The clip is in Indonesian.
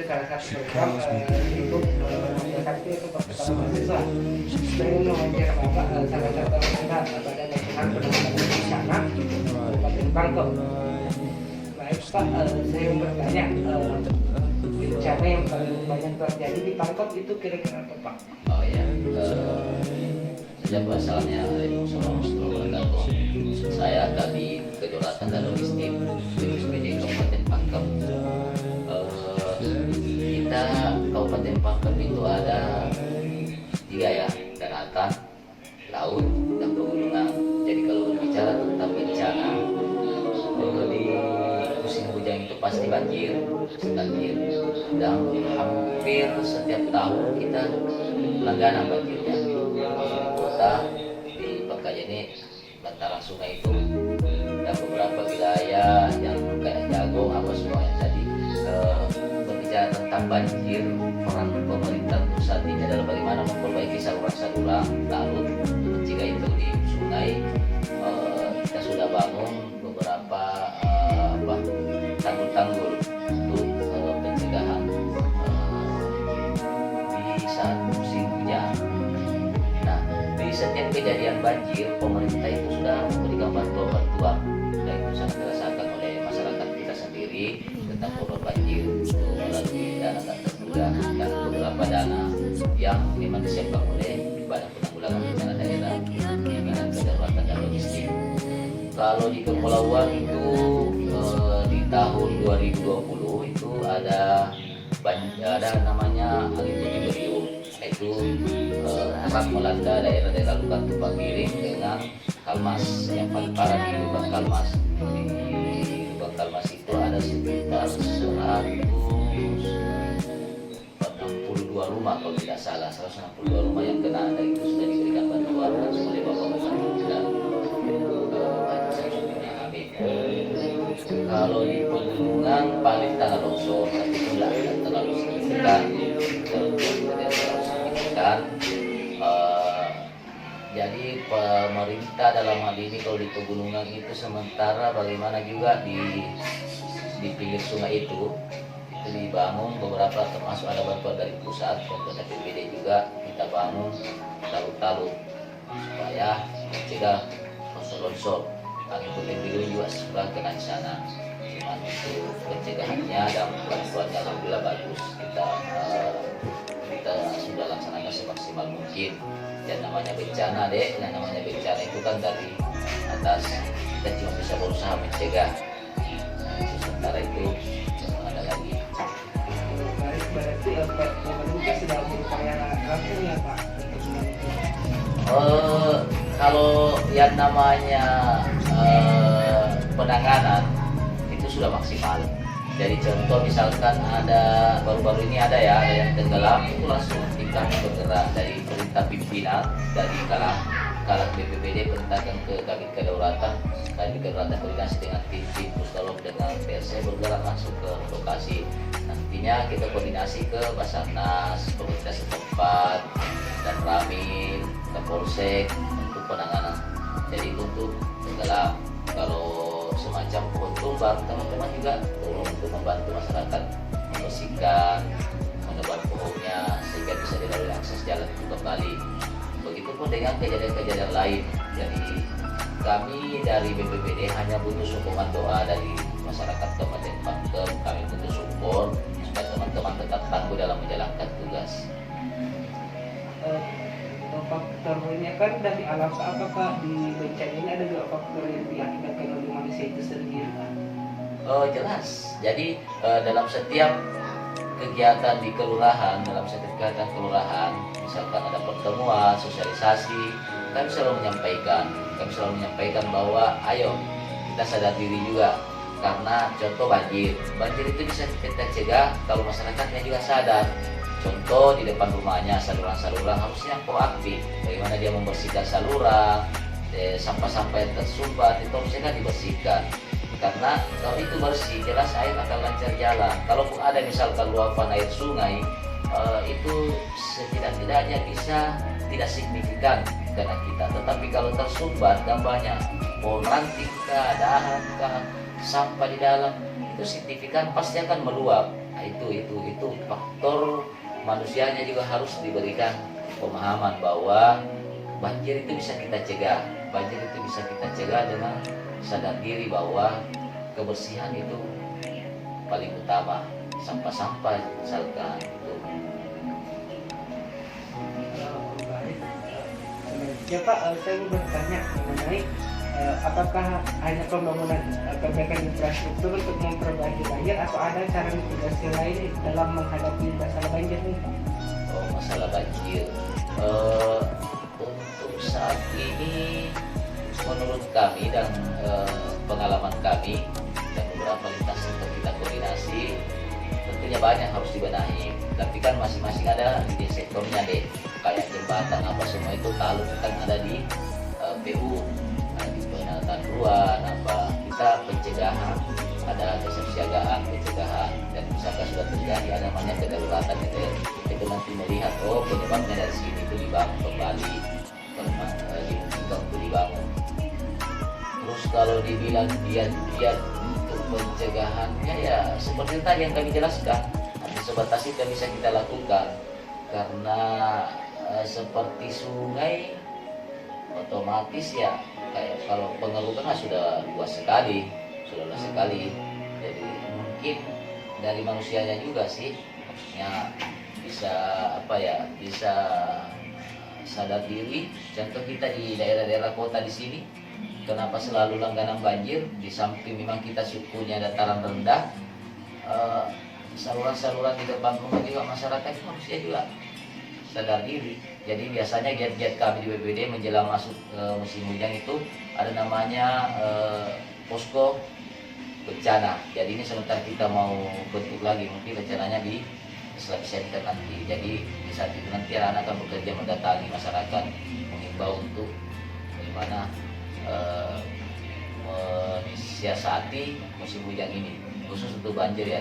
salah satu program untuk masyarakat itu pertama mahasiswa dengan mengajar bapak salah satu anggota Badan Nasional Penanggulangan Bencana Kabupaten Pangkep. Baik Pak, saya mau bertanya, bencana yang paling banyak terjadi di Pangkep itu kira-kira apa Pak? Oh ya, sejak asalnya saya tadi kedaulatan dan logistik BPBD Kabupaten Pangkep. Kita Kabupaten Pangkep itu ada 3 ya, daratan, laut, dan pegunungan. Jadi kalau berbicara tentang bencana di musim hujan itu pasti banjir, dan hampir setiap tahun kita langganan banjirnya. Kota di Pangkajene bantaran sungai itu dan beberapa wilayah yang kayak Jagong apa semua yang tadi. Berbicara tentang banjir, peran pemerintah pusat ini adalah bagaimana memperbaiki saluran-saluran laut mencegah itu di sungai. Kita sudah bangun beberapa tanggul-tanggul untuk pencegahan di saat musim hujan. Nah, di setiap kejadian banjir, pemerintah itu sudah memberikan bantuan-bantuan, dan itu sangat dirasakan oleh masyarakat kita sendiri tentang korban banjir melalui dana tak terduga dan beberapa dana yang memang disiapkan oleh Badan Penanggulangan Bencana Daerah dengan kedaruratan dan logistik. Kalau di kepulauan itu di tahun 2020 itu ada namanya angin puting beliung, itu akan melanda daerah-daerah Lukan Tumpang Giring dengan Kalmas. Yang paling parah di Lubang Kalmas. Di Lubang Kalmas itu ada sekitar 162 rumah kalau tidak salah, 162 rumah yang kena, dan itu sudah diberikan bantuan oleh Bapak Bupati dan Kalau di pegunungan paling tanah longsor, tapi itu tidak terlalu signifikan. Jadi pemerintah dalam hal ini kalau di pegunungan itu sementara bagaimana juga di pinggir sungai itu dibangun beberapa, termasuk ada bantuan dari pusat, bantuan dari BPD juga kita bangun talut-talut supaya mencegah longsor. Angin puting beliung juga sudah kena di sana. Cuman untuk pencegahannya dan bantuannya alhamdulillah bagus. Kita sudah laksanakan semaksimal mungkin. Dan namanya bencana yang namanya bencana itu kan dari atas, kita cuma bisa berusaha mencegah. Sementara itu ada lagi. Berarti pemerintah sudah berupaya langsung ya Pak? Kalau yang namanya penanganan itu sudah maksimal. Jadi contoh misalkan ada baru-baru ini ada yang tenggelam, itu langsung kita bergerak dari perintah pimpinan dari kalangan BPBD, perintahkan ke Kabit Kedaulatan koordinasi dengan tim Pusdalop dengan PRC bergerak langsung ke lokasi. Nantinya kita koordinasi ke Basarnas, pemerintah setempat, dan Ramin, Kapolsek untuk penanganan. Jadi untuk tenggelam, kalau semacam pohon tumbang, teman-teman juga tolong untuk membantu masyarakat membersihkan, menebar pohonnya sehingga bisa dilalui akses jalan itu kembali. Begitupun dengan kejadian-kejadian lain. Jadi kami dari BPBD hanya butuh sokongan doa dari masyarakat Kabupaten Pangkep. Kami butuh support supaya teman-teman tetap tangguh dalam menjalankan tugas. Faktornya kan dari alam, apakah di bencana ini ada juga faktor yang diakibatkan oleh manusia itu sendiri? Jelas. Jadi dalam setiap kegiatan di kelurahan, misalkan ada pertemuan, sosialisasi, kami selalu menyampaikan bahwa ayo kita sadar diri juga, karena contoh banjir itu bisa kita cegah kalau masyarakatnya juga sadar. Contoh di depan rumahnya saluran-saluran harusnya proaktif, bagaimana dia membersihkan saluran, sampah-sampah yang tersumbat itu harusnya kan dibersihkan. Karena kalau itu bersih, jelas air akan lancar jalan. Kalaupun ada misalkan luapan air sungai, itu setidak-tidaknya bisa tidak signifikan karena kita. Tetapi kalau tersumbat dan banyak pohon ranting dahan sampah di dalam, itu signifikan, pasti akan meluap. itu faktor manusianya juga harus diberikan pemahaman bahwa banjir itu bisa kita cegah. Banjir itu bisa kita cegah dengan sadar diri bahwa kebersihan itu paling utama. Sampah-sampah misalkan itu. Baik. Ya Pak, saya mau bertanya mengenai apakah hanya pembangunan perbaikan infrastruktur untuk memperbaiki banjir atau ada cara mitigasi lain dalam menghadapi masalah banjir nih Pak? Oh, masalah banjir. Untuk saat ini menurut kami dan pengalaman kami dan beberapa lintas sektor kita koordinasi, tentunya banyak harus dibenahi. Tapi kan masing-masing ada di sektornya deh. Kayak jembatan apa semua itu taluk kan ada di PU, di penanaman ruang apa. Kita pencegahan, ada kesiapsiagaan pencegahan, dan misalkan sudah terjadi ada namanya kedaruratan itu nanti melihat penyebabnya dari sini itu dibangun kembali, dimungkinkan untuk dibangun. Terus kalau dibilang giat-giat untuk pencegahannya ya seperti tadi yang kami jelaskan, nanti sebatas itu yang bisa kita lakukan karena seperti sungai otomatis ya kayak kalau pengerukan sudah luas sekali, jadi mungkin dari manusianya juga sih maksudnya bisa sadar diri. Contoh kita di daerah-daerah kota di sini, kenapa selalu langganan banjir? Di samping memang kita sukunya dataran rendah, saluran-saluran di depan rumah juga masyarakat manusia juga sadar diri. Jadi biasanya giat-giat kami di BPBD menjelang masuk musim hujan itu ada namanya posko bencana. Jadi ini sebentar kita mau bentuk lagi, mungkin rencananya di Islam Center nanti. Jadi di saat itu nanti anak akan bekerja mendatangi masyarakat, mengimbau untuk bagaimana mensiasati musim hujan ini, khusus untuk banjir ya.